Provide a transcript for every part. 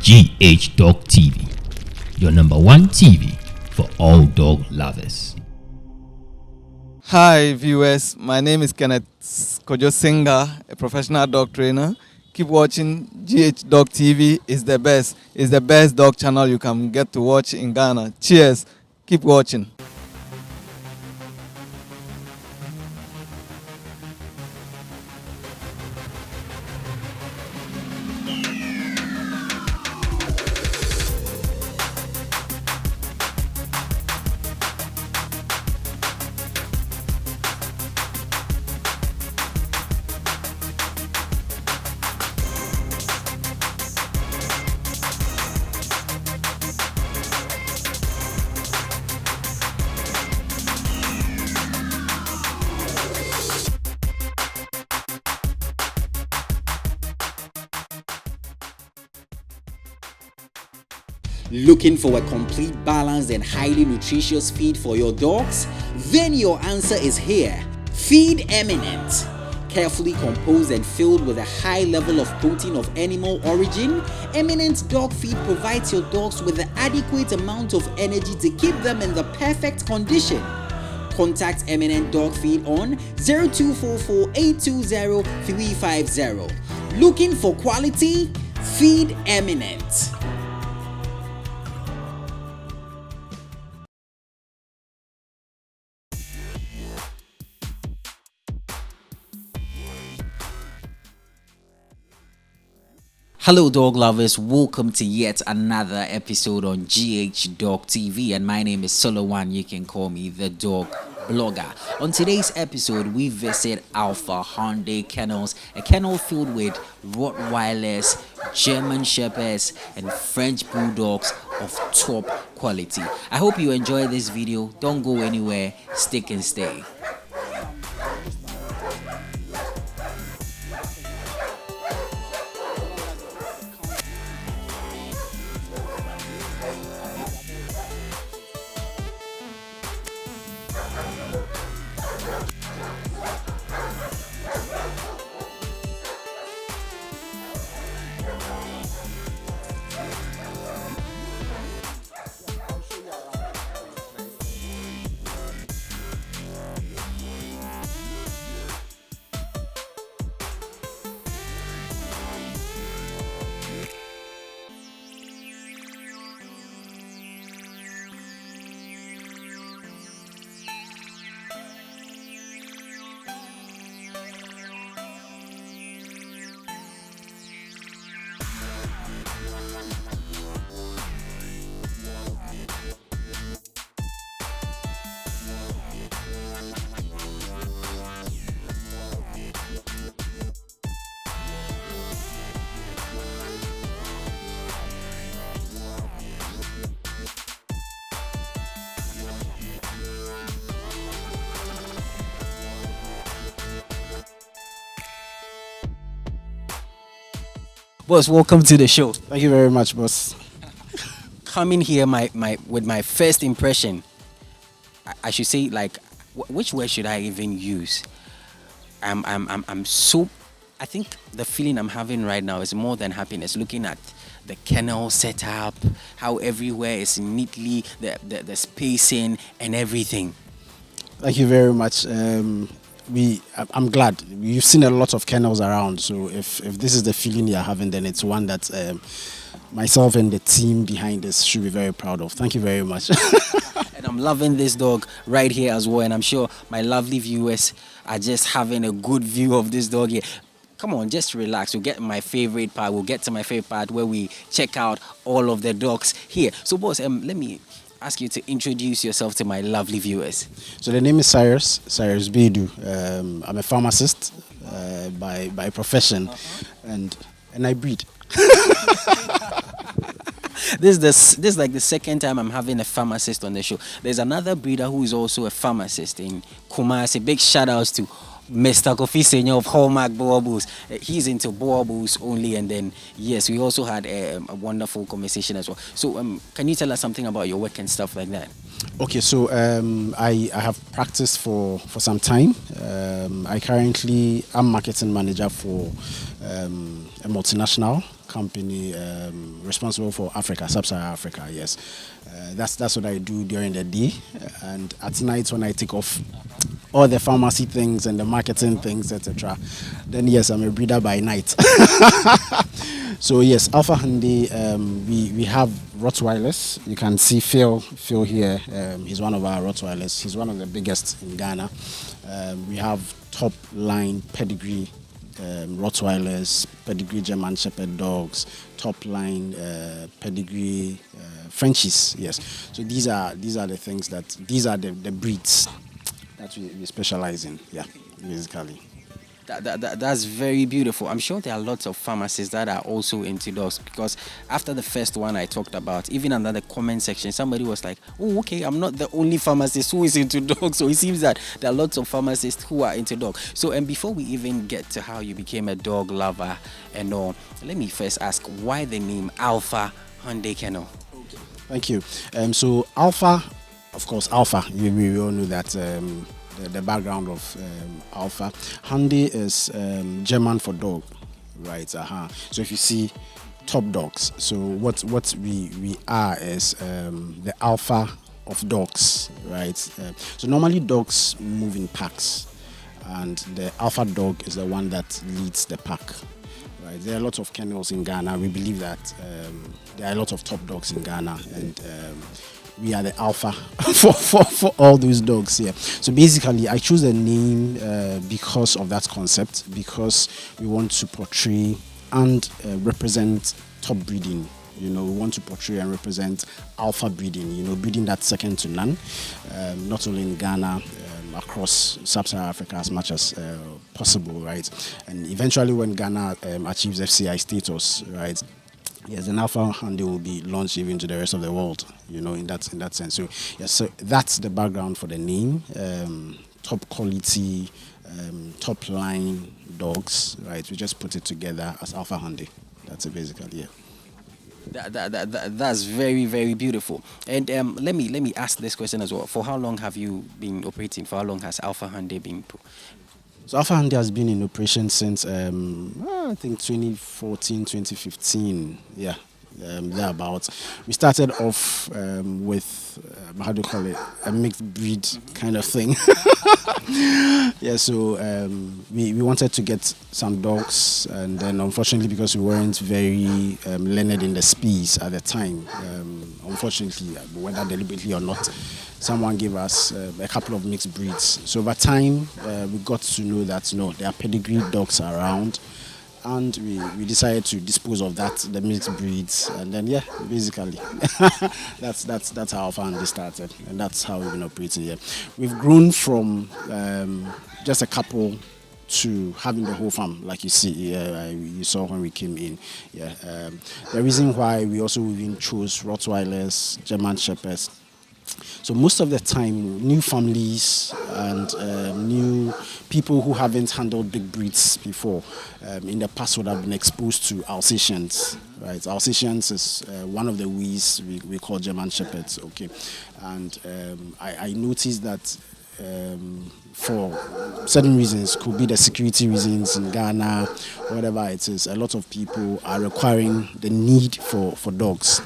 GH Dog TV, your number one TV for all dog lovers. Hi viewers, my name is Kenneth Kojo Singer, a professional dog trainer. Keep watching GH Dog TV. It's the best. It's the best dog channel you can get to watch in Ghana. Cheers. Keep watching. Looking for a complete, balanced and highly nutritious feed for your dogs? Then your answer is here. Feed Eminent. Carefully composed and filled with a high level of protein of animal origin, Eminent Dog Feed provides your dogs with the adequate amount of energy to keep them in the perfect condition. Contact Eminent Dog Feed on 0244 820 350. Looking for quality? Feed Eminent. Hello dog lovers, welcome to yet another episode on GH Dog TV, and my name is Solowan. You can call me the dog blogger. On today's episode, we visit Alpha Hunde Kennels, a kennel filled with Rottweilers, German Shepherds and French Bulldogs of top quality. I hope you enjoy this video. Don't go anywhere, stick and stay. Boss, welcome to the show. Thank you very much, boss. Coming here, with my first impression, I should say, like, which word should I even use? I'm so. I think the feeling I'm having right now is more than happiness. Looking at the kennel setup, how everywhere is neatly, the spacing and everything. Thank you very much. I'm glad you've seen a lot of kennels around, so if this is the feeling you're having, then it's one that myself and the team behind this should be very proud of. Thank you very much. And I'm loving this dog right here as well, and I'm sure my lovely viewers are just having a good view of this dog here. Come on, just relax. We'll get to my favorite part where we check out all of the dogs here. So boss, let me ask you to introduce yourself to my lovely viewers. So the name is Cyrus Bedu. I'm a pharmacist by profession, and I breed. This is like the second time I'm having a pharmacist on the show. There's another breeder who is also a pharmacist in Kumasi. Big shout outs to Mr. Kofi Senior of Hallmark Boabus. He's into Boabus only, and then yes, we also had a wonderful conversation as well. So can you tell us something about your work and stuff like that? Okay, so I have practiced for some time. I currently am marketing manager for a multinational company responsible for Africa, sub-Saharan Africa. Yes, that's what I do during the day, and at night when I take off all the pharmacy things and the marketing things, etc. Then yes, I'm a breeder by night. So yes, Alpha Hunde, we have Rottweilers. You can see Phil here. He's one of our Rottweilers. He's one of the biggest in Ghana. We have top line pedigree Rottweilers, pedigree German Shepherd dogs, top line pedigree Frenchies. Yes. So these are the things these are the breeds that we specialize in. Yeah, basically. That's very beautiful. I'm sure there are lots of pharmacists that are also into dogs, because after the first one I talked about, even under the comment section, somebody was like, oh, okay, I'm not the only pharmacist who is into dogs. So it seems that there are lots of pharmacists who are into dogs. So, and before we even get to how you became a dog lover and all, let me first ask, why the name Alpha Hunde Kennel? Okay. Thank you. So Alpha, of course, Alpha, we all know that the background of Alpha. Hunde is German for dog, right? So if you see top dogs, so what we are is the alpha of dogs, right? So normally dogs move in packs, and the alpha dog is the one that leads the pack. Right. There are lots of kennels in Ghana. We believe that there are a lot of top dogs in Ghana, and we are the alpha for all those dogs here. So basically, I choose a name because of that concept, because we want to portray and represent top breeding. We want to portray and represent alpha breeding, breeding that's second to none, not only in Ghana, across sub-Saharan Africa as much as possible, right? And eventually when Ghana achieves FCI status, right, yes, then Alpha Hunde will be launched even to the rest of the world, in that sense. So yes, so that's the background for the name. Top quality, top line dogs, right? We just put it together as Alpha Hunde. That's it basically, yeah. That's very, very beautiful. And let me ask this question as well. For how long have you been operating? For how long has Alpha Hunde been? So Alpha Hunde has been in operation since I think 2014, 2015. Yeah, thereabouts. We started off with how do you call it, a mixed breed kind of thing. Yeah, so we wanted to get some dogs, and then unfortunately, because we weren't very learned in the space at the time, unfortunately, whether deliberately or not, someone gave us a couple of mixed breeds. So over time, we got to know that there are pedigree dogs around, and we decided to dispose of the mixed breeds, and then basically that's how Alpha Hunde started, and that's how we've been operating here. We've grown from just a couple to having the whole farm, like you see, you saw when we came in. The reason why we also even chose Rottweilers, German Shepherds. So most of the time, new families and new people who haven't handled big breeds before in the past would have been exposed to Alsatians. Right, Alsatians is one of the wees we call German Shepherds. Okay, and I noticed that for certain reasons, could be the security reasons in Ghana, whatever it is, a lot of people are requiring the need for dogs.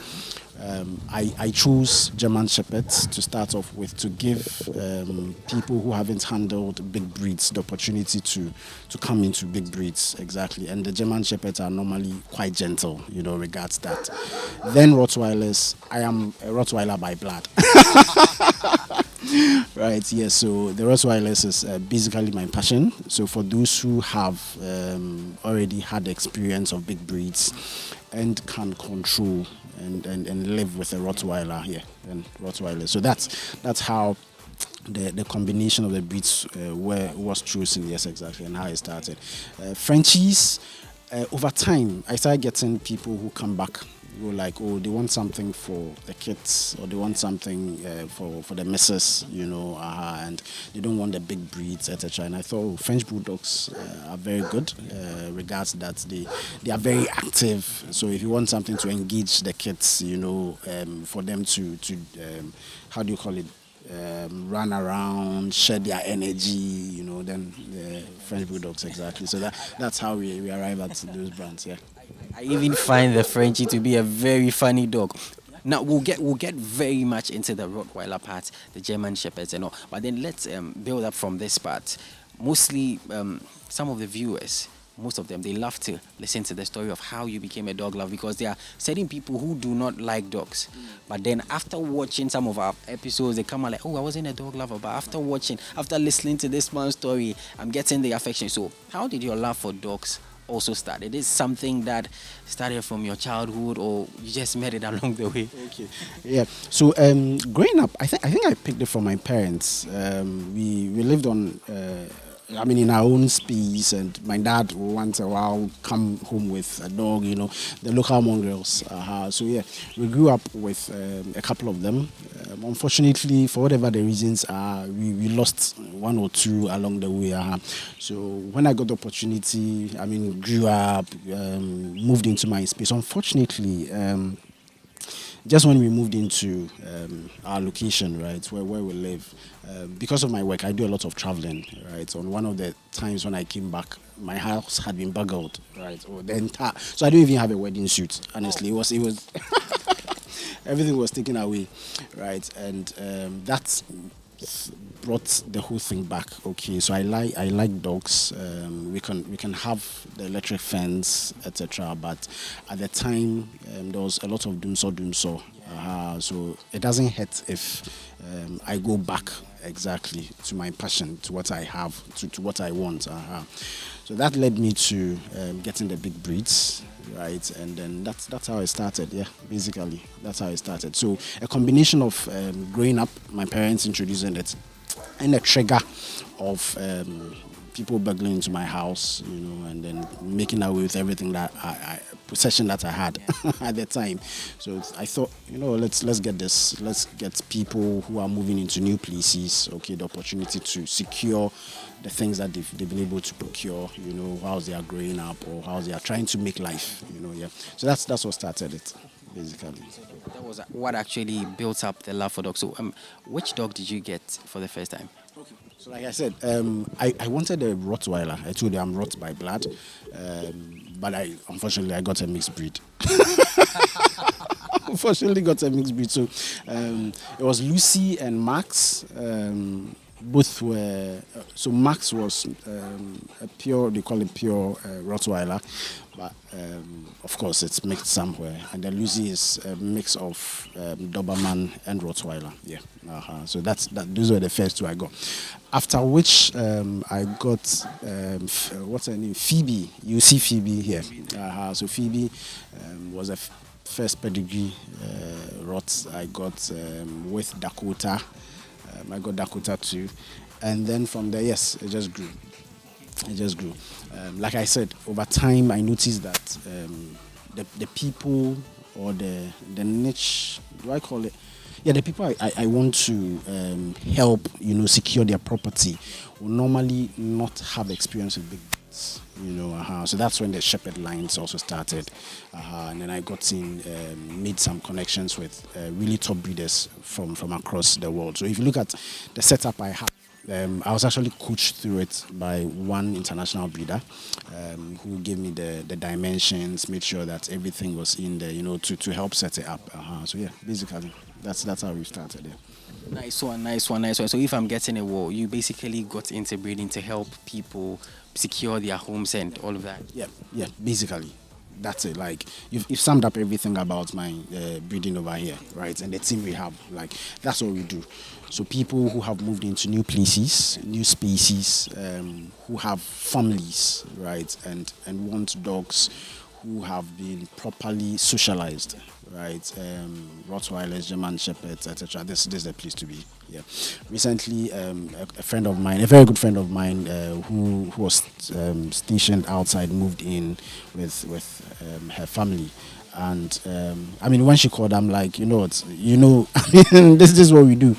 I chose German Shepherds to start off with, to give people who haven't handled big breeds the opportunity to come into big breeds, exactly. And the German Shepherds are normally quite gentle, regards that. Then Rottweilers, I am a Rottweiler by blood. Right, yes, so the Rottweilers is basically my passion. So for those who have already had experience of big breeds and can control and live with a Rottweiler here, and Rottweiler. So that's how the combination of the breeds was chosen, yes, exactly, and how it started. Frenchies, over time, I started getting people who come back, who like, oh, they want something for the kids, or they want something for the missus, and they don't want the big breeds, etc. And I thought French Bulldogs are very good, regards that they are very active. So if you want something to engage the kids, for them to how do you call it, run around, share their energy, then the French Bulldogs, exactly. So that's how we arrive at those brands, yeah. I even find the Frenchie to be a very funny dog. Now we'll get very much into the Rottweiler part, the German Shepherds and all. But then let's build up from this part. Mostly, some of the viewers, most of them, they love to listen to the story of how you became a dog lover, because there are certain people who do not like dogs. But then after watching some of our episodes, they come out like, oh, I wasn't a dog lover, but after listening to this man's story, I'm getting the affection. So how did your love for dogs also start? It is something that started from your childhood, or you just met it along the way? Okay. Yeah. So growing up, I think I picked it from my parents. We lived on. In our own space, and my dad once a while come home with a dog, the local mongrels. So yeah, we grew up with a couple of them. Unfortunately, for whatever the reasons are, we lost one or two along the way. So when I got the opportunity, grew up, moved into my space. Unfortunately, just when we moved into our location, right, where we live, because of my work, I do a lot of traveling, right. On one of the times when I came back, my house had been burgled, right, or the entire. So I don't even have a wedding suit. Honestly, it was everything was taken away, right, and that brought the whole thing back. Okay, so I like dogs. We can have the electric fence, etc. But at the time, there was a lot of doom saw. So it doesn't hurt if I go back exactly to my passion, to what I have, to what I want. So that led me to getting the big breeds, right? And then that's how I started. Yeah, basically that's how I started. So a combination of growing up, my parents introducing it, and a trigger of people burgling into my house, and then making away with everything that possession that I had at the time. So I thought, let's get this. Let's get people who are moving into new places, okay, the opportunity to secure the things that they've been able to procure, while they are growing up or how they are trying to make life, yeah. So that's what started it, basically. That was what actually built up the love for dogs. So which dog did you get for the first time? Okay. So like I said, I wanted a Rottweiler. I told you I'm Rott by blood, but unfortunately I got a mixed breed. Unfortunately got a mixed breed. So it was Lucy and Max. Both were, so Max was a pure, they call it pure Rottweiler, but of course it's mixed somewhere. And then Lucy is a mix of Doberman and Rottweiler. Yeah. So those were the first two I got. After which I got what's her name? Phoebe. You see Phoebe here. So Phoebe was a first pedigree Rott I got with Dakota. I got Dakota too, and then from there, yes, it just grew. Like I said, over time, I noticed that the people or the niche, do I call it? Yeah, the people I want to help, secure their property will normally not have experience with big breeds, So that's when the shepherd lines also started, and then I got in, made some connections with really top breeders from across the world. So if you look at the setup I have, I was actually coached through it by one international breeder who gave me the dimensions, made sure that everything was in there, to help set it up. So yeah, basically that's how we started. Yeah. Nice one. So if I'm getting it well, you basically got into breeding to help people secure their homes and all of that. Yeah, basically. That's it. Like you've summed up everything about my breeding over here, right? And the team we have, like that's what we do. So people who have moved into new places, new spaces, who have families, right, and want dogs who have been properly socialized, right? Rottweilers, German Shepherds, etc. This is the place to be. Yeah. Recently, a friend of mine, a very good friend of mine, who was stationed outside, moved in with her family. And when she called, I'm like, this is what we do.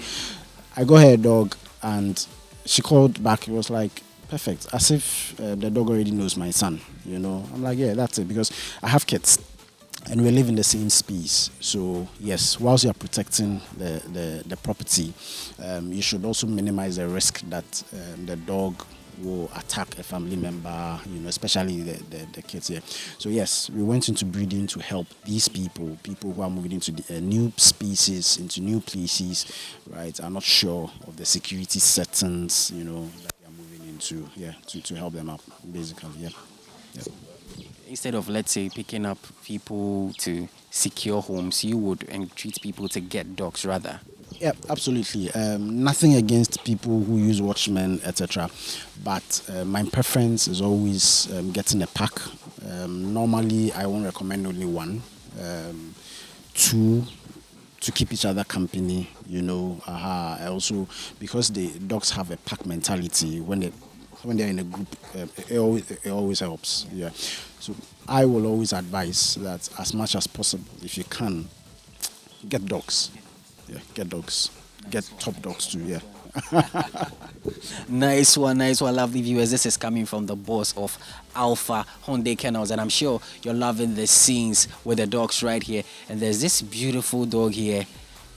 I got her a dog, and she called back. It was like perfect, as if the dog already knows my son. I'm like, yeah, that's it, because I have kids. And we live in the same space. So yes, whilst you are protecting the property, you should also minimize the risk that the dog will attack a family member, especially the kids here. So yes, we went into breeding to help these people who are moving into the new species, into new places, right, are not sure of the security settings, that they are moving into, to help them out, basically, yeah. Instead of, let's say, picking up people to secure homes, you would entreat people to get dogs rather. Yeah, absolutely. Nothing against people who use watchmen, etc. But my preference is always getting a pack. Normally, I won't recommend only one. Two, to keep each other company. Also, because the dogs have a pack mentality, when they're in a group, it always helps. Yeah. So I will always advise that as much as possible, if you can, get dogs. Yeah, get dogs. Get top dogs too, yeah. Nice one, lovely viewers. This is coming from the boss of Alpha Hunde Kennels, and I'm sure you're loving the scenes with the dogs right here. And there's this beautiful dog here,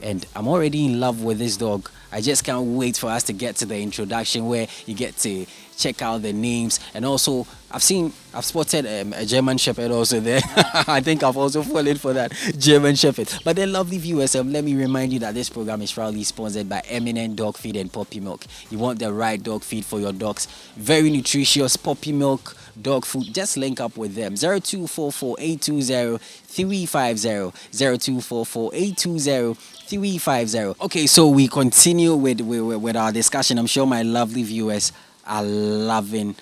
and I'm already in love with this dog. I just can't wait for us to get to the introduction where you get to check out the names. And also, I've spotted a German Shepherd also there. I think I've also fallen for that German Shepherd. But then, lovely viewers, let me remind you that this program is proudly sponsored by Eminent Dog Feed and Puppy Milk. You want the right dog feed for your dogs. Very nutritious puppy milk, dog food. Just link up with them. 0244-820-350. 0244-820-350. Okay, so we continue with our discussion. I'm sure my lovely viewers are loving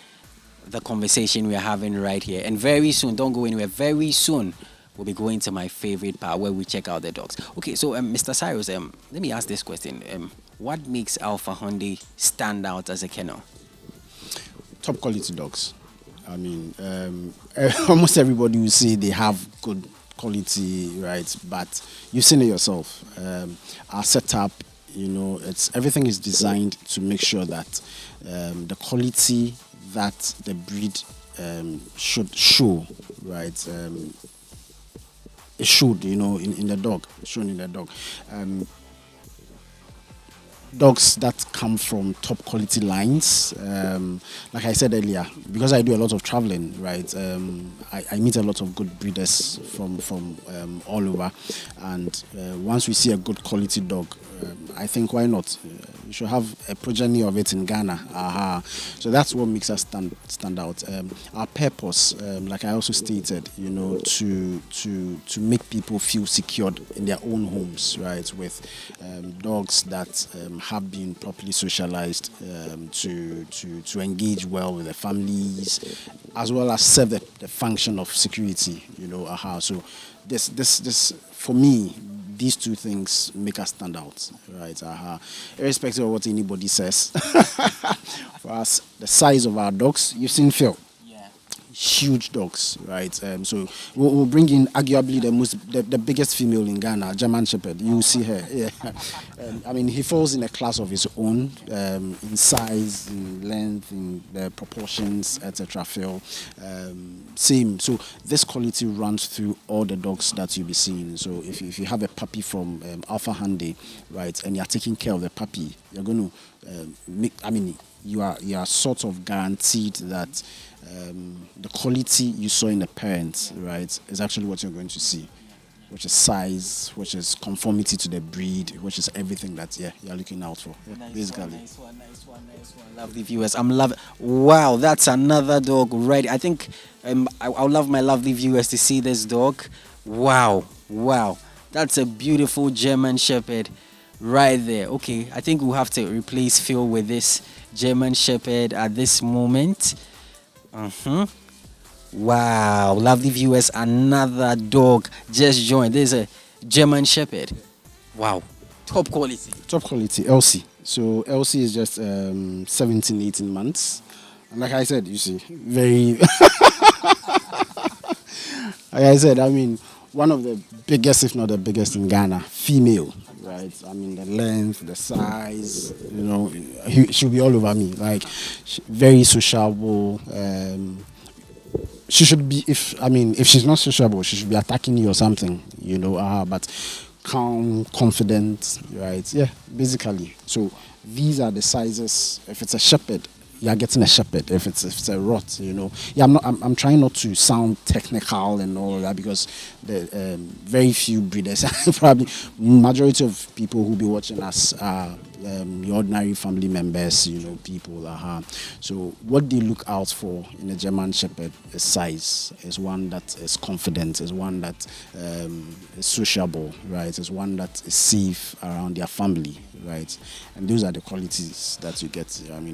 the conversation we're having right here. And very soon, don't go anywhere, very soon we'll be going to my favorite part where we check out the dogs. Okay, so Mr. Cyrus, let me ask this question. What makes Alpha Hunde stand out as a kennel? Top quality dogs. I mean, almost everybody will say they have good quality, right? But you've seen it yourself. Our setup, everything is designed to make sure that the quality that the breed should show, right? It should, in the dog, shown in the dog. Dogs that come from top quality lines, like I said earlier, because I do a lot of traveling, right? I meet a lot of good breeders from all over, and once we see a good quality dog, I think why not? You should have a progeny of it in Ghana. So that's what makes us stand out. Our purpose, like I also stated, to make people feel secured in their own homes, right? With dogs that have been properly socialized to engage well with the families, as well as serve the function of security. So this for me, these two things make us stand out, right? Irrespective of what anybody says. For us, the size of our dogs, you've seen Phil. Yeah. Huge dogs, right? So we'll bring in arguably the biggest female in Ghana, German Shepherd. You see her. Yeah. He falls in a class of his own, in size, in length, in the proportions, etc. Phil. Same. So this quality runs through all the dogs that you'll be seeing. So if you have a puppy from Alpha Hunde, right, and you're taking care of the puppy, you're going to you are sort of guaranteed that the quality you saw in the parents, right, is actually what you're going to see, which is size, which is conformity to the breed, which is everything that you're looking out for. Yeah, basically. Nice one. Lovely viewers, I'm loving. Wow, that's another dog, right? I think I would love my lovely viewers to see this dog. Wow, that's a beautiful German Shepherd right there. Okay, I think we'll have to replace Phil with this German Shepherd at this moment. Wow, lovely viewers, another dog just joined. There's a German Shepherd. Wow, top quality Elsie. So Elsie is just 17, 18 months. And like I said, you see, very like I said, one of the biggest, if not the biggest in Ghana, female, right? The length, the size, she'll be all over me. Like, very sociable. She should be, if she's not sociable, she should be attacking you or something, but calm, confident, right? Yeah, basically. So these are the sizes. If it's a shepherd, you're getting a shepherd. If it's a rot, yeah, I'm trying not to sound technical and all that, because the very few breeders, probably majority of people who be watching us are your ordinary family members, people. So what they look out for in a German Shepherd is size, is one that is confident, is one that is sociable, right? Is one that is safe around their family, right? And those are the qualities that you get,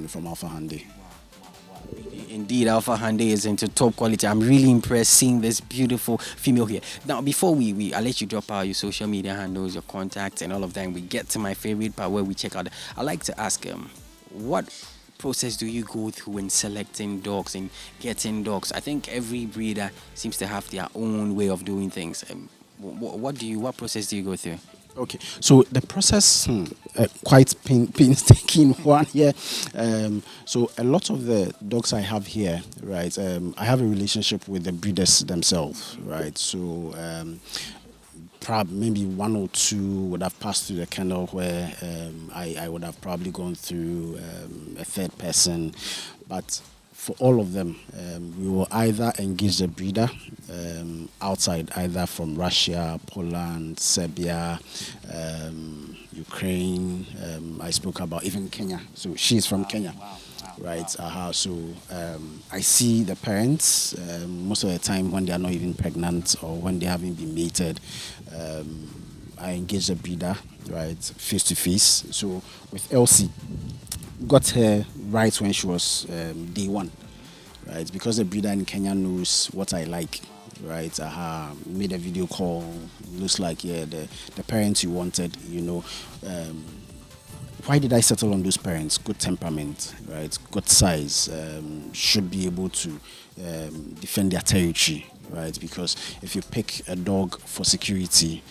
from Alpha Hunde. Indeed, Alpha Hunde is into top quality. I'm really impressed seeing this beautiful female here. Now, before I'll let you drop out your social media handles, your contacts, and all of that, and we get to my favorite part where we check out. I'd like to ask what process do you go through in selecting dogs and getting dogs? I think every breeder seems to have their own way of doing things. What process do you go through? Okay, so the process, quite painstaking one here. So a lot of the dogs I have here, right, I have a relationship with the breeders themselves, right? So maybe one or two would have passed through the kennel where I would have probably gone through a third person, but for all of them, we will either engage the breeder outside, either from Russia, Poland, Serbia, Ukraine. I spoke about even Kenya. So she's from Kenya, right? So I see the parents most of the time when they are not even pregnant or when they haven't been mated. I engage the breeder, right, face to face. So with Elsie, got her right when she was day one, right? Because the breeder in Kenya knows what I like, right? Made a video call. Looks like the parents you wanted. Why did I settle on those parents? Good temperament, right? Good size. Should be able to defend their territory, right? Because if you pick a dog for security,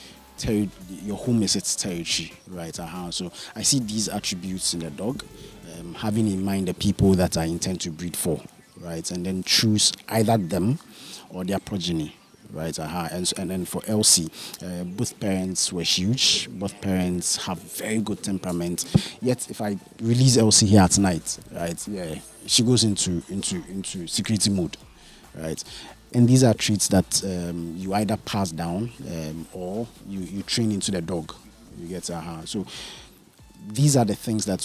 your home is its territory, right? So I see these attributes in the dog, having in mind the people that I intend to breed for, right? And then choose either them or their progeny, right? And then for Elsie, both parents were huge. Both parents have very good temperament. Yet if I release Elsie here at night, right, she goes into security mode, right? And these are traits that you either pass down or you train into the dog. You get so these are the things that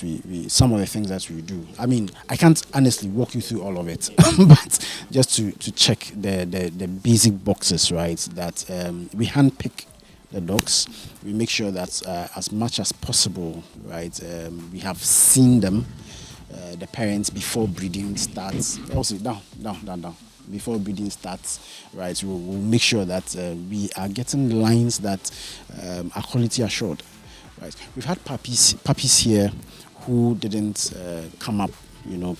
some of the things that we do. I mean, I can't honestly walk you through all of it, but just to check the basic boxes, right? That we handpick the dogs. We make sure that as much as possible, right, we have seen them, the parents, before breeding starts. Also, down. Before breeding starts, right, we'll make sure that we are getting lines that are quality assured. Right. We've had puppies here who didn't come up,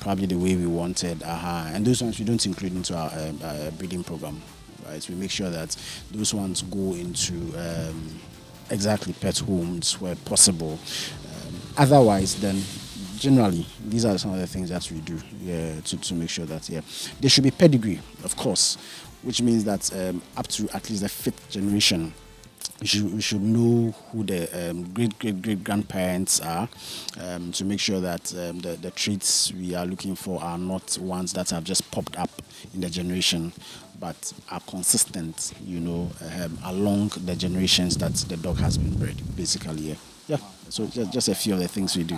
probably the way we wanted. And those ones we don't include into our breeding program. Right. We make sure that those ones go into exactly pet homes where possible. Otherwise, then generally, these are some of the things that we do to make sure that there should be pedigree, of course, which means that up to at least the 5th generation, we should know who the great grandparents are, to make sure that the traits we are looking for are not ones that have just popped up in the generation, but are consistent, along the generations that the dog has been bred, basically. Yeah. So just a few of the things we do.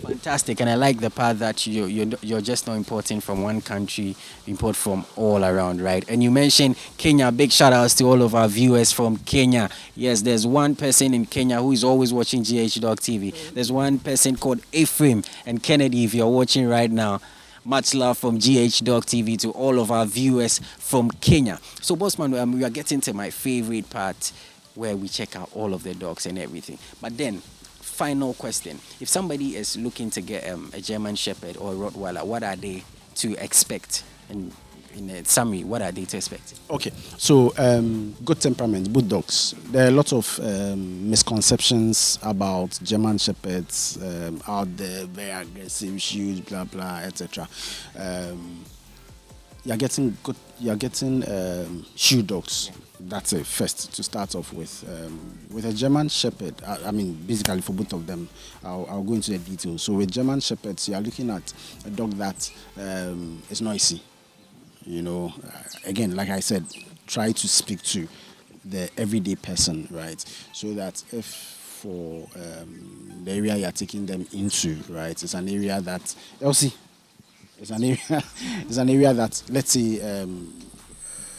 Fantastic, and I like the part that you're just not importing from one country, import from all around, right? And you mentioned Kenya. Big shout outs to all of our viewers from Kenya. Yes, there's one person in Kenya who is always watching GH Dog TV. There's one person called Ephraim and Kennedy. If you're watching right now, much love from GH Dog TV to all of our viewers from Kenya. So, Bossman, we are getting to my favorite part, where we check out all of the dogs and everything. But then, final question. If somebody is looking to get a German Shepherd or a Rottweiler, what are they to expect? And in a summary, what are they to expect? Okay, so good temperament, both dogs. There are a lot of misconceptions about German Shepherds out there, very aggressive, huge, blah, blah, etc. you're getting shoe dogs. That's it first to start off with. With a German Shepherd, I mean, basically for both of them, I'll go into the details. So with German Shepherds, you're looking at a dog that is noisy. You know, again, like I said, try to speak to the everyday person, right? So that if for the area you're taking them into, right, it's an area that Elsie, it's an area that, let's say,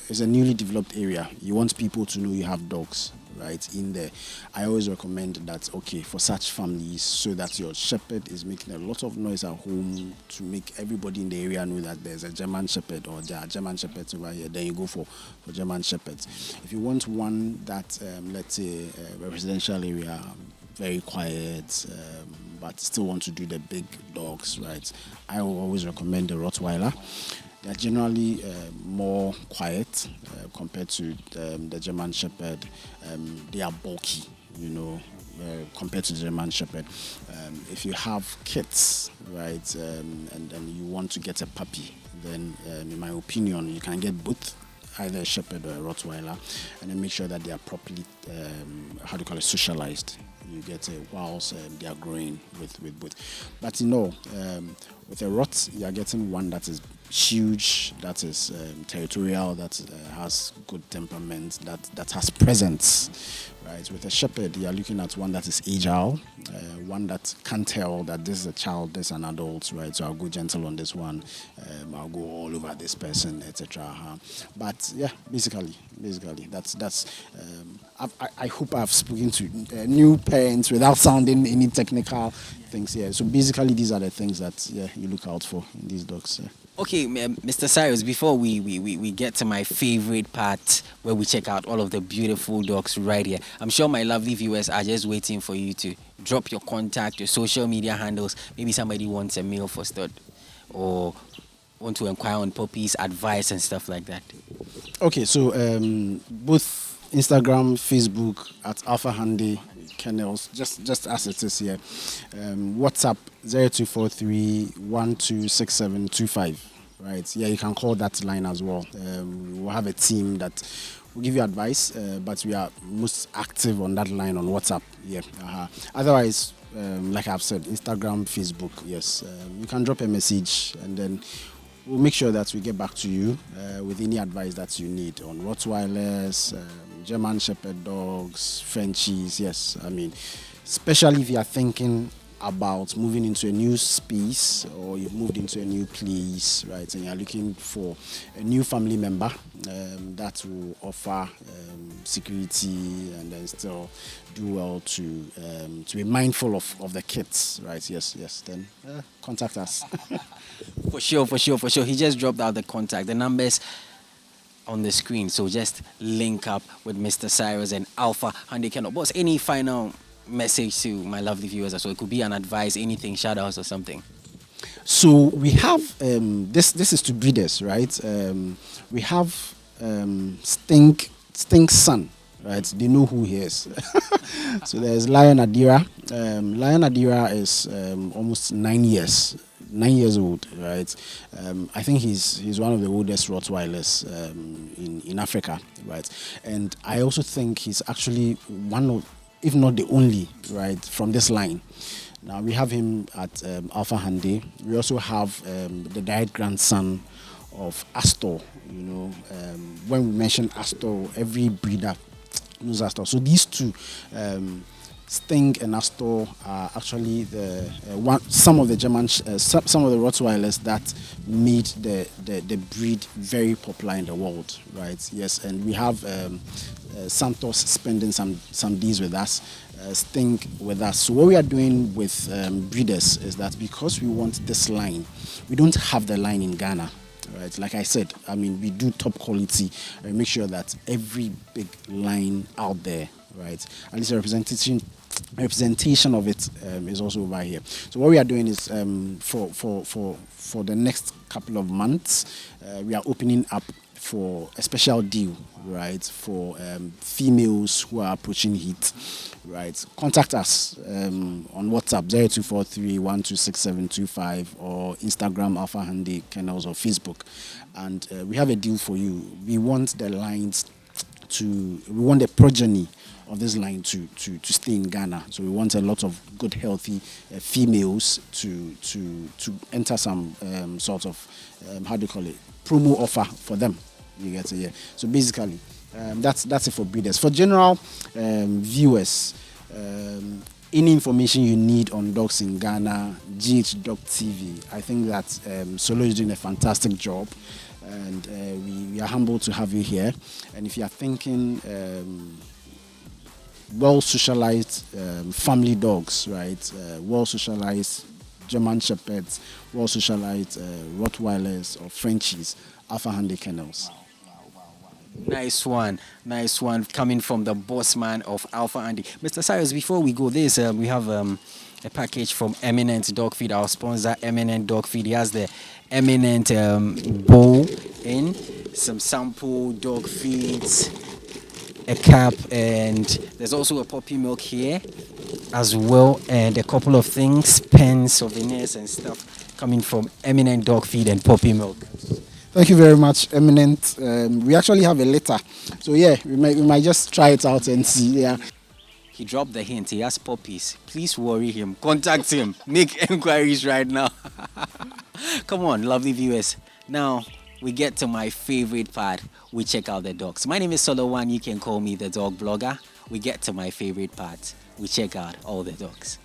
it's a newly developed area. You want people to know you have dogs, right, in there. I always recommend that, okay, for such families, so that your shepherd is making a lot of noise at home to make everybody in the area know that there's a German Shepherd or there are German Shepherds over here, then you go for German Shepherds. If you want one that, let's say, a residential area, very quiet, but still want to do the big dogs, right, I will always recommend the Rottweiler. They're generally more quiet compared to the German Shepherd. They are bulky, you know, compared to the German Shepherd. If you have kids, right, and you want to get a puppy, then in my opinion, you can get both, either a Shepherd or a Rottweiler, and then make sure that they are properly, socialized. You get whilst they are growing with both. But you know, with a Rot, you are getting one that is huge, that is territorial, that has good temperament, that has presence, right? With a Shepherd, you are looking at one that is agile, one that can tell that this is a child, this is an adult, right? So I'll go gentle on this one, I'll go all over this person, etc. But yeah, basically, that's. I hope I've spoken to new parents without sounding any technical things here. So basically, these are the things that you look out for in these dogs. Yeah. Okay, Mr. Cyrus, before we get to my favorite part where we check out all of the beautiful dogs right here, I'm sure my lovely viewers are just waiting for you to drop your contact, your social media handles. Maybe somebody wants a meal for stud or want to inquire on puppies, advice and stuff like that. Okay, so both Instagram, Facebook at Alpha Hunde Kennels, just as it is here. WhatsApp 0243-126725. Right, yeah, you can call that line as well. We'll have a team that will give you advice, but we are most active on that line on WhatsApp. Yeah. Otherwise, like I've said, Instagram, Facebook, yes, you can drop a message and then we'll make sure that we get back to you with any advice that you need on Rottweilers, German Shepherd dogs, Frenchies. Yes, I mean, especially if you are thinking about moving into a new space or you've moved into a new place, right, and you're looking for a new family member that will offer security and then still do well to be mindful of the kids, right? Yes, then contact us. For sure. He just dropped out the contact, the numbers on the screen, so just link up with Mr. Cyrus and Alpha Hunde Kennels. Boss, any final message to my lovely viewers? So it could be an advice, anything, shout outs or something. So we have this is to breeders, right? We have Stink's son, right? They know who he is. So there's Lion Adira. Lion Adira is almost 9 years old, right? I think he's one of the oldest Rottweilers in Africa, right? And I also think he's actually one of, if not the only, right, from this line. Now we have him at Alpha Hunde. We also have the direct grandson of Astor. You know, when we mention Astor, every breeder knows Astor. So these two, Stink and Astor, are actually some of the German, some of the Rottweilers that made the breed very popular in the world, right? Yes, and we have Santos spending some days with us, Stink with us. So what we are doing with breeders is that because we want this line, we don't have the line in Ghana. Right, like I said, I mean, we do top quality and make sure that every big line out there, right, at least a representation of it is also over here. So what we are doing is for the next couple of months, we are opening up for a special deal, right, for females who are approaching heat, right. Contact us on WhatsApp 0243126725 or Instagram Alpha Hunde Kennels or Facebook, and we have a deal for you. We want the progeny of this line to stay in Ghana. So we want a lot of good, healthy females to enter some sort of how do you call it, promo offer for them. You get it, yeah. So basically, that's it for breeders. For general viewers, any information you need on dogs in Ghana, GH Dog TV. I think that Solo is doing a fantastic job, and we are humbled to have you here. And if you are thinking well socialized family dogs, right? Well socialized German Shepherds, well socialized Rottweilers or Frenchies, Alpha Hunde Kennels. Nice one coming from the boss man of Alpha Hunde. Mr. Cyrus, before we go, we have a package from Eminent Dog Feed, our sponsor, Eminent Dog Feed. He has the Eminent bowl in, some sample dog feeds, a cap, and there's also a puppy milk here as well, and a couple of things, pens, souvenirs and stuff coming from Eminent Dog Feed and puppy milk. Thank you very much, Eminent. We actually have a letter, so yeah, we might just try it out and see. Yeah. He dropped the hint. He has puppies. Please worry him. Contact him. Make inquiries right now. Come on, lovely viewers. Now we get to my favorite part. We check out the dogs. My name is Solo1. You can call me the dog blogger. We get to my favorite part. We check out all the dogs.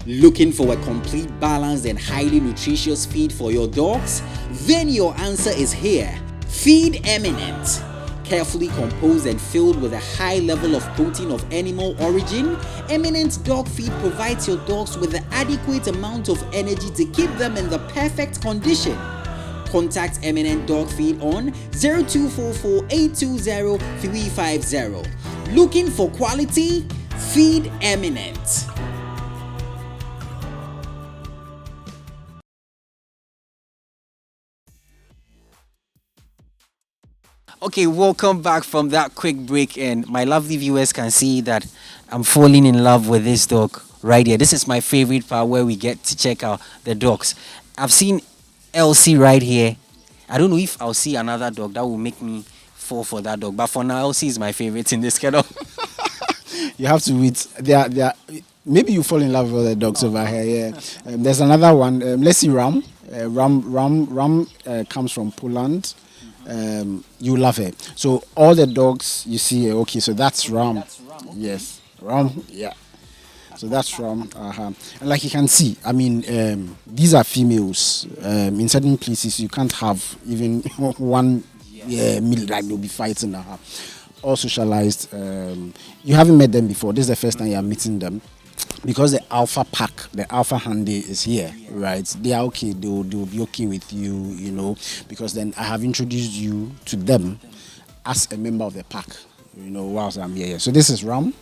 Looking for a complete, balanced and highly nutritious feed for your dogs? Then your answer is here. Feed Eminent. Carefully composed and filled with a high level of protein of animal origin, Eminent Dog Feed provides your dogs with the adequate amount of energy to keep them in the perfect condition. Contact Eminent Dog Feed on 0244-820-350. Looking for quality? Feed Eminent. Okay, welcome back from that quick break, and my lovely viewers can see that I'm falling in love with this dog right here. This is my favorite part where we get to check out the dogs. I've seen Elsie right here. I don't know if I'll see another dog that will make me fall for that dog, but for now, Elsie is my favorite in this kennel. You have to wait. They are, maybe you fall in love with the dogs over here. Yeah. There's another one. Let's see Ram. Ram comes from Poland. You love it. So all the dogs you see here, okay, so that's Ram. Yes, Ram, yeah. So that's Ram. And like you can see, I mean, these are females. In certain places, you can't have even one meal, like they'll be fighting. All socialized. You haven't met them before. This is the first time you are meeting them. Because the Alpha pack, the Alpha Hunde is here, right? They are okay. They will be okay with you, you know, because then I have introduced you to them as a member of the pack, you know, whilst I'm here. So this is Ram.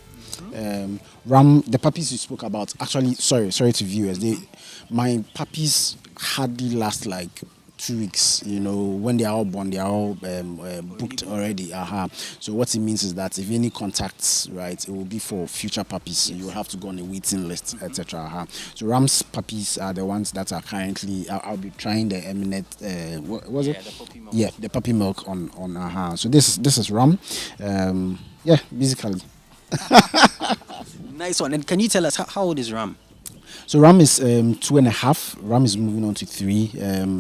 Ram, the puppies you spoke about. Actually, sorry to viewers. My puppies hardly last like 2 weeks, you know. When they are all born, they are all booked already. So what it means is that if any contacts, right, it will be for future puppies. You will have to go on a waiting list, etc. So Ram's puppies are the ones that are currently. I'll be trying the Eminent. What was it? The puppy milk. Yeah, the puppy milk on. So this is Ram. Yeah, basically. Nice one. And can you tell us how old is Ram? So Ram is 2.5. Ram is moving on to 3.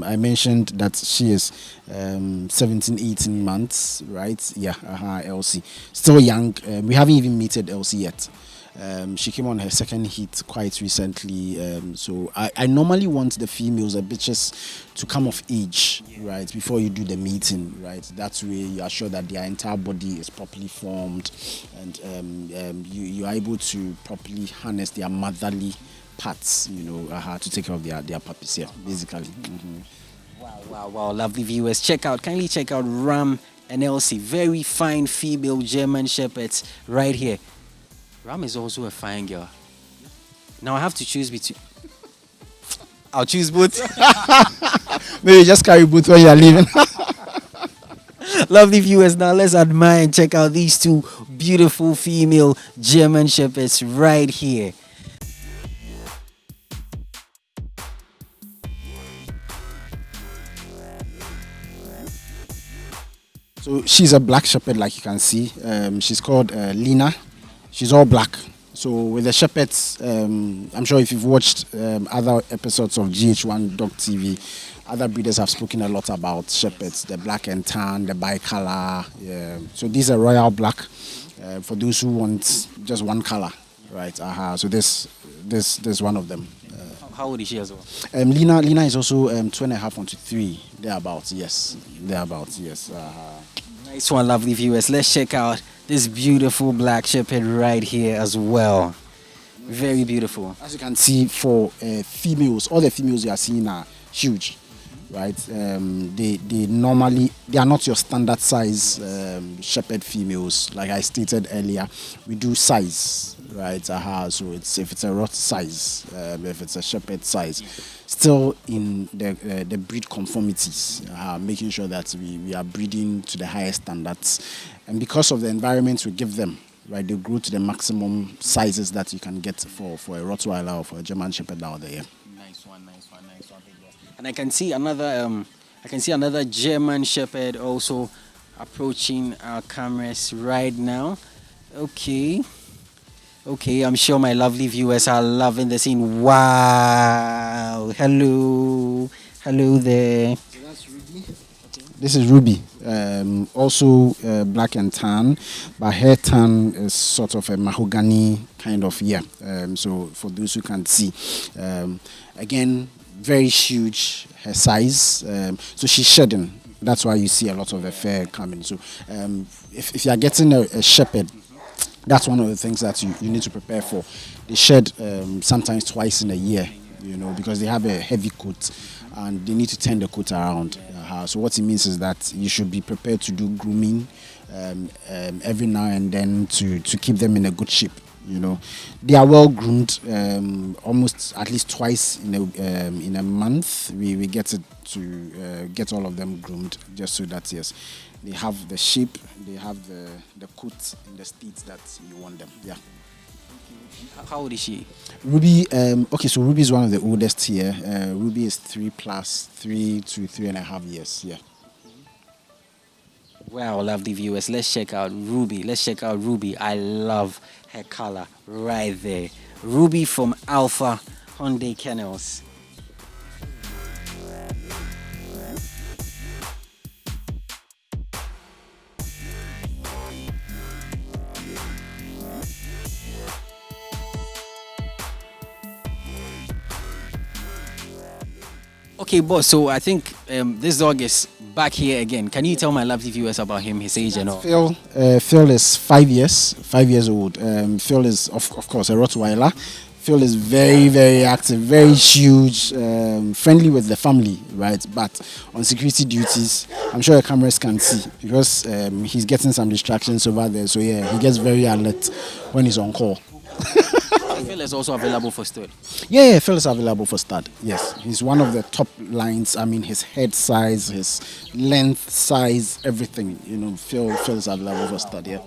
I mentioned that she is 17, 18 months, right? Yeah, Elsie. Still young. We haven't even mated Elsie yet. She came on her second heat quite recently. So I normally want the females, the bitches, to come of age, right, before you do the mating, right? That way you are sure that their entire body is properly formed, and you are able to properly harness their motherly parts, you know, to take care of their puppies here, basically. Wow, lovely viewers. Kindly check out Ram and Elsie. Very fine female German Shepherds right here. Ram is also a fine girl. Now I have to choose between... I'll choose both. Maybe just carry both when you are leaving. Lovely viewers, now let's admire and check out these two beautiful female German Shepherds right here. So she's a black shepherd, like you can see. She's called Lina. She's all black. So with the shepherds, I'm sure if you've watched other episodes of GH1 Dog TV, other breeders have spoken a lot about shepherds, the black and tan, the bicolor. Yeah. So these are royal black for those who want just one color, right? So this one of them. How old is she as well? Lina is also 2.5 onto 3, thereabouts. Yes. Nice one, lovely viewers. Let's check out this beautiful black shepherd right here as well. Very beautiful. As you can see, for females, all the females you are seeing are huge, right? They are not your standard size shepherd females. Like I stated earlier, we do size, right? So if it's a Rot size, if it's a shepherd size, still in the breed conformities, making sure that we are breeding to the highest standards. And because of the environment we give them, right, they grow to the maximum sizes that you can get for a Rottweiler or for a German Shepherd out there. Nice one. And I can see another German Shepherd also approaching our cameras right now. Okay, I'm sure my lovely viewers are loving the scene. Wow. Hello there. So that's Ruby. This is Ruby, also black and tan, but her tan is sort of a mahogany kind of, so for those who can't see, again, very huge, her size, so she's shedding. That's why you see a lot of the fur coming. So if you are getting a shepherd, that's one of the things that you need to prepare for. They shed sometimes twice in a year, because they have a heavy coat and they need to turn the coat around. So what it means is that you should be prepared to do grooming every now and then to keep them in a good shape. They are well groomed, almost at least twice in a month. We get to get all of them groomed, just so that they have the shape, they have the coat in the states that you want them. Yeah. How old is she? Ruby, so Ruby is one of the oldest here. Ruby is 3 plus 3 to 3.5 years. Yeah. Wow, lovely viewers. Let's check out Ruby. I love her color right there. Ruby from Alpha Hunde Kennels. Okay, boss, so I think this dog is back here again. Can you tell my lovely viewers about him, his age and all? Phil is 5 years old. Phil is, of course, a Rottweiler. Phil is very, very active, very huge, friendly with the family, right? But on security duties, I'm sure the cameras can see, because he's getting some distractions over there. So he gets very alert when he's on call. Phil is also available for stud. Yeah, Phil is available for stud. Yes, he's one of the top lines. I mean, his head size, his length, size, everything. Phil is available for stud. Yeah.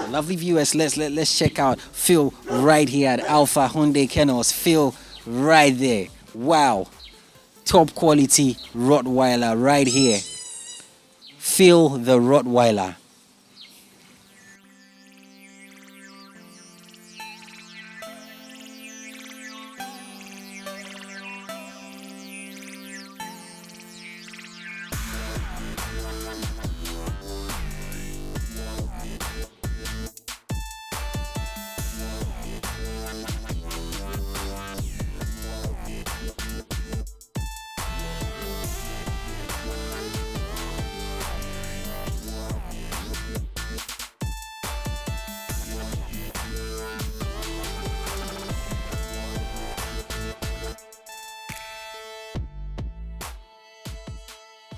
Lovely viewers, let's check out Phil right here at Alpha Hunde Kennels. Phil right there. Wow, top quality Rottweiler right here. Phil the Rottweiler.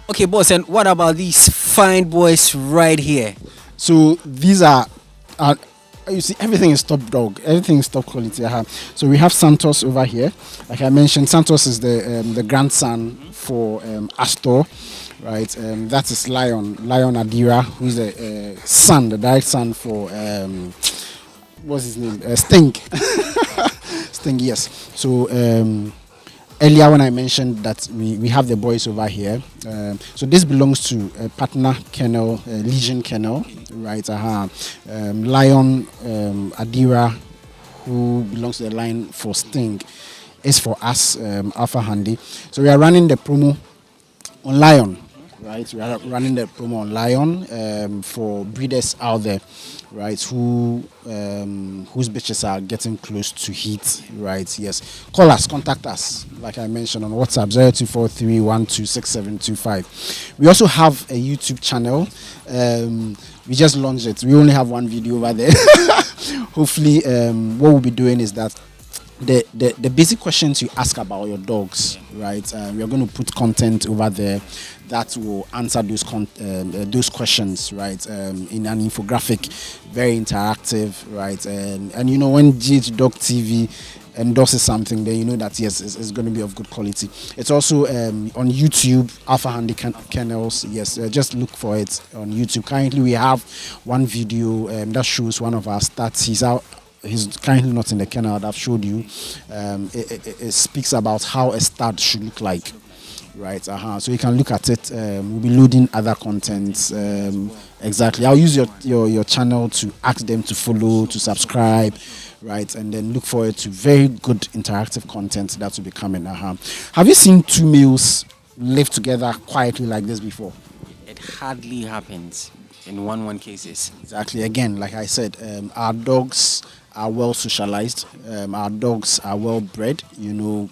Okay, boss, and what about these fine boys right here? So these are You see, everything is top dog. Everything is top quality. So we have Santos over here. Like I mentioned, Santos is the grandson for Astor, right? That is Lion Adira, who's the son, the direct son for what's his name? Sting. Sting, yes. So earlier when I mentioned that we have the boys over here, so this belongs to a partner kennel, Legion Kennel, right? Lion Adira, who belongs to the line for Sting, is for us, Alpha Hunde. So we are running the promo on Lion, right? We are running the promo on Lion for breeders out there, right? Whose bitches are getting close to heat, right? Yes. Call us, contact us, like I mentioned, on WhatsApp 0243126725. We also have a YouTube channel. We just launched it. We only have one video over there. Hopefully, what we'll be doing is that the basic questions you ask about your dogs, right? We are going to put content over there that will answer those questions, right? In an infographic, very interactive, right? And you know, when GH Dog TV endorses something, then you know that yes, it's going to be of good quality. It's also on YouTube, Alpha Hunde Kennels. Yes, just look for it on YouTube. Currently, we have one video that shows one of our stats. He's currently not in the kennel that I've showed you. It speaks about how a stud should look like, right? So you can look at it. We'll be loading other contents. Exactly. I'll use your channel to ask them to follow, to subscribe, right? And then look forward to very good interactive content that will be coming. Have you seen two males live together quietly like this before? It hardly happens in one cases. Exactly. Again, like I said, our dogs are well socialized. Our dogs are well bred, you know,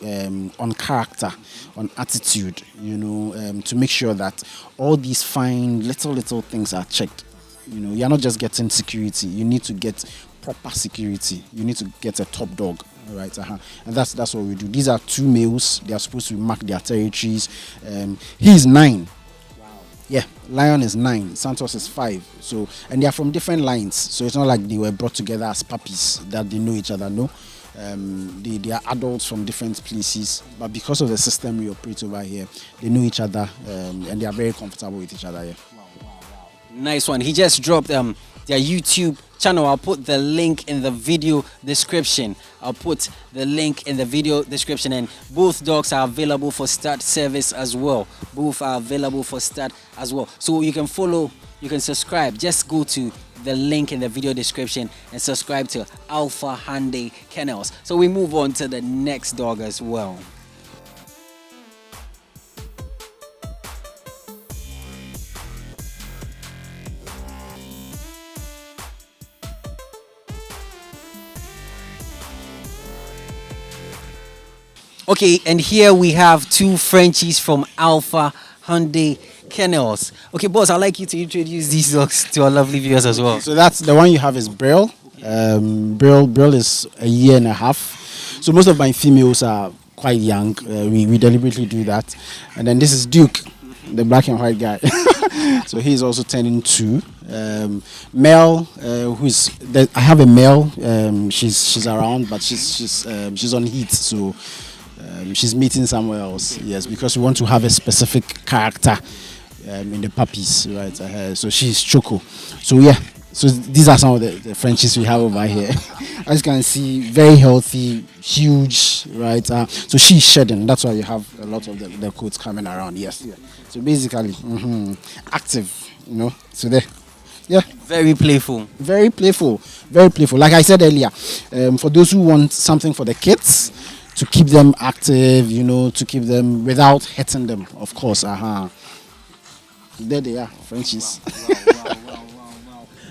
on character, on attitude, you know, to make sure that all these fine little things are checked. You know, you're not just getting security. You need to get proper security. You need to get a top dog. All right, and that's what we do. These are two males. They are supposed to mark their territories. He is 9. Yeah, Lion is 9, Santos is 5. So, and they are from different lines. So it's not like they were brought together as puppies that they know each other. No, they are adults from different places. But because of the system we operate over here, they know each other and they are very comfortable with each other. Yeah. Wow. Nice one. He just dropped their YouTube channel. I'll put the link in the video description. And both dogs are available for stud service as well. So you can follow, you can subscribe. Just go to the link in the video description and subscribe to Alpha Hunde Kennels. So we move on to the next dog as well. Okay, and here we have two Frenchies from Alpha Hunde Kennels. Okay, boss, I'd like you to introduce these dogs to our lovely viewers as well. So that's the one you have is Brill. Brill is a year and a half. So most of my females are quite young. We deliberately do that. And then this is Duke, the black and white guy. So he's also turning 2. Male, I have a male. She's around, but she's on heat. So. She's meeting somewhere else, yes, because we want to have a specific character in the puppies, right? So she's Choco. So yeah, so these are some of the Frenchies we have over here. As you can see, very healthy, huge, right? So she's shedding. That's why you have a lot of the coats coming around. Yes. Yeah. So basically, active, you know. So there. Yeah. Very playful. Very playful. Very playful. Like I said earlier, for those who want something for the kids, to keep them active, you know, to keep them without hurting them, of course. There they are, Frenchies. Wow.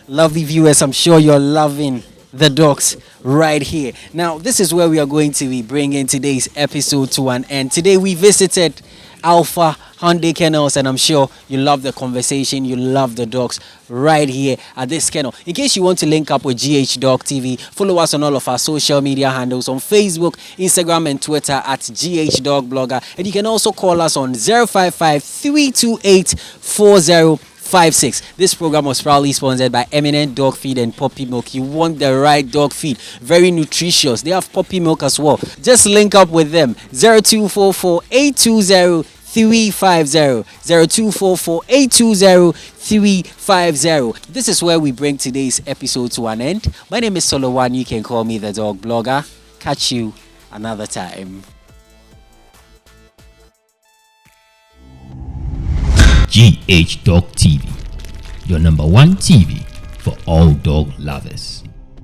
Lovely viewers, I'm sure you're loving the dogs right here. Now, this is where we are going to be bringing today's episode to an end. Today, we visited Alpha Hunde Kennels, and I'm sure you love the conversation, you love the dogs right here at this kennel. In case you want to link up with GH Dog TV, follow us on all of our social media handles on Facebook, Instagram and Twitter at GH Dog Blogger, and you can also call us on 055 328 40 56. This program was proudly sponsored by Eminent Dog Feed and Puppy Milk. You want the right dog feed, very nutritious. They have puppy milk as well. Just link up with them. 0244 820 350 0244 820 350. This is where we bring today's episode to an end. My name is Solowan. You can call me the Dog Blogger. Catch you another time. GH Dog TV, your number one TV for all dog lovers.